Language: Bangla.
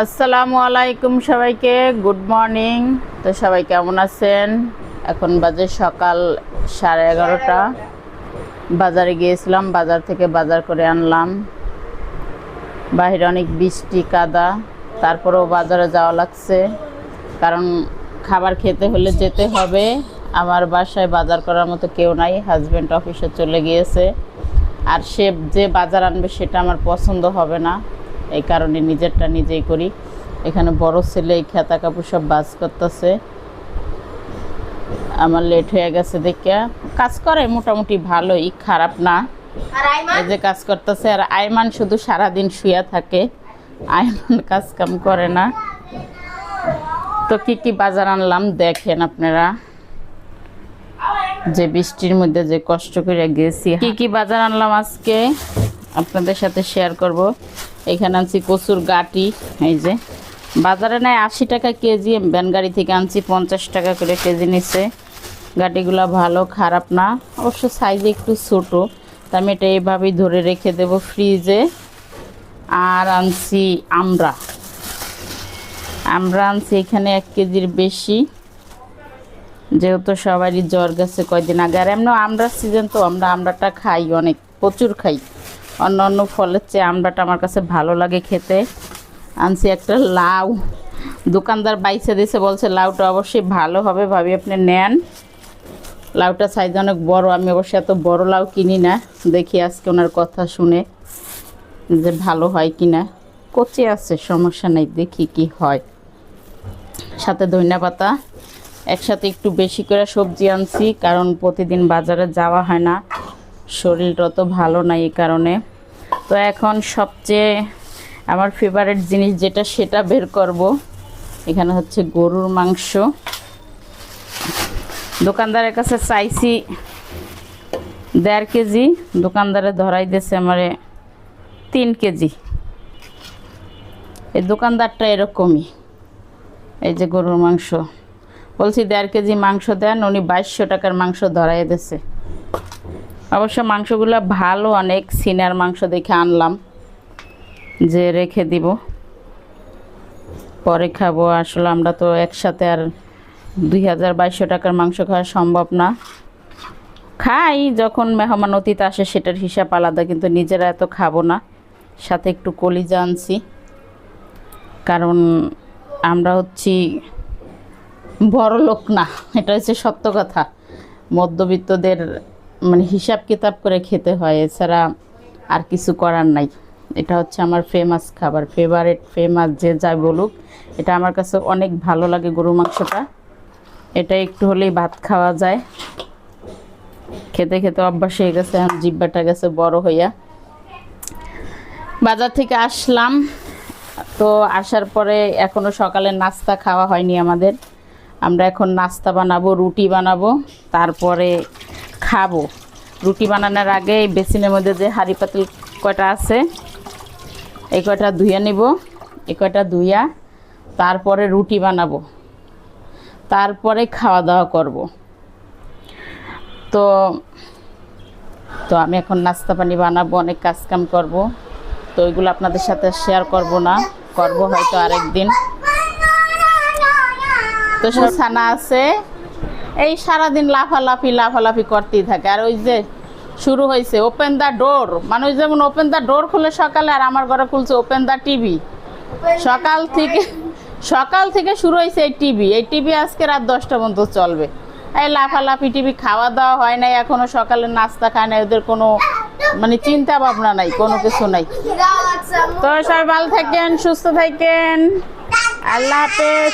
আসসালামু আলাইকুম সবাইকে, গুড মর্নিং। তো সবাই কেমন আছেন? এখন বাজে সকাল 11:30। বাজারে গিয়েছিলাম, বাজার থেকে বাজার করে আনলাম। বাইরে অনেক বৃষ্টি কাদা, তারপরেও বাজারে যাওয়া লাগছে, কারণ খাবার খেতে হলে যেতে হবে। আমার বাসায় বাজার করার মতো কেউ নাই, হাজব্যান্ড অফিসে চলে গিয়েছে। আর সে যে বাজার আনবে সেটা আমার পছন্দ হবে না, এই কারণে নিজেরটা নিজেই করি। এখানে বড় ছেলে এই খেতা কাপড় সব বাজ করতেছে, আমার লেট হয়ে গেছে দেখে। কাজ করে মোটামুটি ভালোই, খারাপ না। এই যে কাজ করতেছে, আর আইমান শুধু সারাদিন শুয়ে থাকে, আইমান কাজ কাম করে না। তো কি কি বাজার আনলাম দেখেন আপনারা, যে বৃষ্টির মধ্যে যে কষ্ট করে গেছি। কি কি বাজার আনলাম আজকে আপনাদের সাথে শেয়ার করব। এখানে আনছি কচুর গাটি, এই যে বাজারে নেয় 80 টাকা কেজি, ভ্যান গাড়ি থেকে আনছি 50 টাকা করে কেজি নিচ্ছে। গাটিগুলো ভালো, খারাপ না, অবশ্য সাইজে একটু ছোটো, তা আমি এটা এইভাবেই ধরে রেখে দেব ফ্রিজে। আর আনছি আমরা আনছি এখানে 1 কেজির বেশি, যেহেতু সবারই জ্বর গেছে কয়দিন আগে। আর এমন আমরার সিজন, তো আমরাটা খাই, অনেক প্রচুর খাই। অন্য অন্য ফলের চেয়ে আমরাটা আমার কাছে ভালো লাগে খেতে। আনছি একটা লাউ, দোকানদার বাইছে দিয়েছে, বলছে লাউটা অবশ্যই ভালো হবে, ভাবি আপনি নেন। লাউটা সাইজ অনেক বড়, আমি অবশ্যই এত বড় লাউ কিনি না। দেখি আজকে ওনার কথা শুনে যে ভালো হয় কিনা। কচি আছে, সমস্যা নেই, দেখি কি হয়। সাথে ধনিয়া পাতা, একসাথে একটু বেশি করে সবজি আনছি, কারণ প্রতিদিন বাজারে যাওয়া হয় না, শরীরটা তো ভালো নাই এই কারণে। তো এখন সবচেয়ে আমার ফেভারিট জিনিস যেটা, সেটা বের করব। এখানে হচ্ছে গরুর মাংস। দোকানদারের কাছে চাইছি 1.5 কেজি, দোকানদারে ধরাই দিয়েছে আমারে 3 কেজি। এই দোকানদারটা এরকমই। এই যে গরুর মাংস, বলছি 1.5 কেজি মাংস দেন, উনি 2200 টাকার মাংস ধরাই দিয়েছে। অবশ্য মাংসগুলো ভালো, অনেক সিনার মাংস দেখে আনলাম, যে রেখে দিব, পরে খাবো। আসলে আমরা তো একসাথে আর 2200 টাকার মাংস খাওয়া সম্ভব না। খাই যখন মেহমান অতিথি আসে, সেটার হিসাব আলাদা, কিন্তু নিজেরা এত খাবো না। সাথে একটু কলিজা আনছি, কারণ আমরা হচ্ছি বড় লোক না, এটা হচ্ছে সত্য কথা। মধ্যবিত্তদের মানে হিসাব কিতাব করে খেতে হয়, এছাড়া আর কিছু করার নাই। এটা হচ্ছে আমার ফেমাস খাবার, ফেভারিট, ফেমাস যে যাই বলুক, এটা আমার কাছে অনেক ভালো লাগে গরু মাংসটা। এটা একটু হলেই ভাত খাওয়া যায়, খেতে খেতে অভ্যাস হয়ে গেছে, এখন জিহ্বাটা গেছে বড় হইয়া। বাজার থেকে আসলাম, তো আসার পরে এখনও সকালের নাস্তা খাওয়া হয়নি আমাদের। আমরা এখন নাস্তা বানাবো, রুটি বানাবো, তারপরে খাবো। রুটি বানানোর আগে এই বেসিনের মধ্যে যে হাঁড়ি পাতিল কয়টা আছে, এই কয়টা ধুইয়া নিব। এই কয়টা ধুইয়া তারপরে রুটি বানাবো, তারপরে খাওয়া দাওয়া করব। তো তো আমি এখন নাস্তা পানি বানাবো, অনেক কাজকাম করব। তো ওইগুলো আপনাদের সাথে শেয়ার করব না, করব হয়তো আরেকদিন। তো সব ছানা আছে, এই সারাদিন লাফালাফি করতেই থাকে। আর ওই যে শুরু হয়েছে ওপেন দ্য ডোর, মানুষ যেমন ওপেন দ্য ডোর খুলে সকালে, আর আমার ঘরে খুলছে ওপেন দ্য টিভি। সকাল থেকে শুরু হয়েছে এই টিভি আজকে রাত 10টা পর্যন্ত চলবে। এই লাফালাফি টিভি, খাওয়া দাওয়া হয় নাই এখনো, সকালে নাস্তা খায় না, ওদের কোনো মানে চিন্তা ভাবনা নাই, কোনো কিছু নাই। তো সবাই ভালো থাকেন, সুস্থ থাকেন, আল্লাহ হাফেজ।